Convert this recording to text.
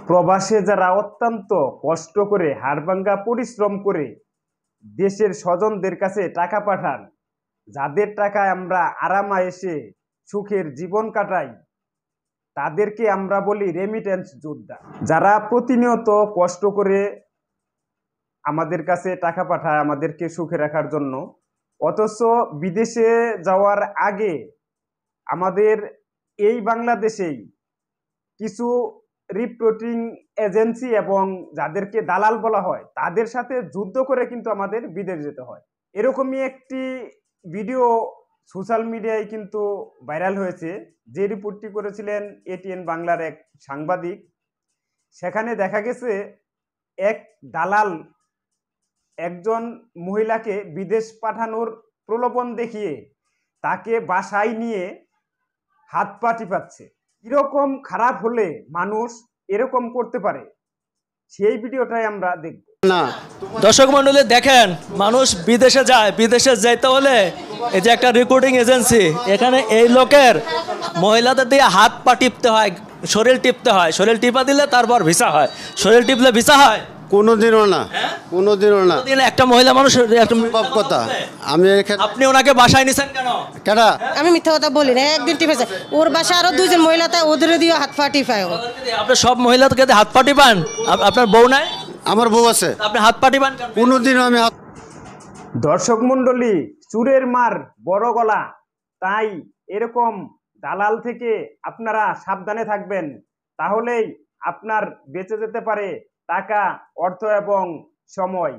প্রবাসে যারা অত্যন্ত কষ্ট করে হাড়ভাঙ্গা পরিশ্রম করে দেশের স্বজনদের কাছে টাকা পাঠান, যাদের টাকায় আমরা আরামায়েশে সুখের জীবন কাটাই, তাদেরকে আমরা বলি রেমিটেন্স যোদ্ধা। যারা প্রতিনিয়ত কষ্ট করে আমাদের কাছে টাকা পাঠায় আমাদেরকে সুখে রাখার জন্য, অথচ বিদেশে যাওয়ার আগে আমাদের এই বাংলাদেশেই কিছু রিক্রুটিং এজেন্সি এবং যাদেরকে দালাল বলা হয় তাদের সাথে যুদ্ধ করে কিন্তু আমাদের বিদেশ যেতে হয়। এরকমই একটি ভিডিও সোশ্যাল মিডিয়ায় কিন্তু ভাইরাল হয়েছে, যে রিপোর্টটি করেছিলেন এটিএন বাংলার এক সাংবাদিক। সেখানে দেখা গেছে এক দালাল একজন মহিলাকে বিদেশ পাঠানোর প্রলোভন দেখিয়ে তাকে বাসায় নিয়ে হাত পা টিপাচ্ছে। এরকম খারাপ হলে মানুষ এরকম করতে পারে, সেই ভিডিওটাই আমরা দেখব। না দর্শক মণ্ডলী দেখেন, মানুষ বিদেশে যায়, বিদেশে যাইতে হলে এই যে একটা রিক্রুটিং এজেন্সি, এখানে এই লোকের মহিলাদের দিয়ে হাত পা টিপতে হয়, শরীর টিপতে হয়, শরীর টিপা দিলে তারপর ভিসা হয়, শরীর টিপলে ভিসা হয়। কোনোদিনও না, কোনোদিনও না। দিন একটা মহিলা মানুষ একটা সব কথা আমি এখানে আপনি ওনাকে বাসায় নিছেন কেন? কেডা আমি মিথ্যা কথা বলি না, একদিন টিপেছে ওর বাসা আরো দুইজন মহিলা, তাই ওদের দিয়ে হাত পা টিপায় ও। আপনি সব মহিলাদেরকে দিয়ে হাত পা টিপান? আপনার বউ নাই? আমার বউ আছে, আপনি হাত পা টিপান কেন? কোনোদিনও আমি দর্শক মন্ডলী, চুরের মার বড় গলা, তাই এরকম দালাল থেকে আপনারা সাবধানে থাকবেন, তাহলেই আপনার বেঁচে যেতে পারে টাকা, অর্থ এবং সময়।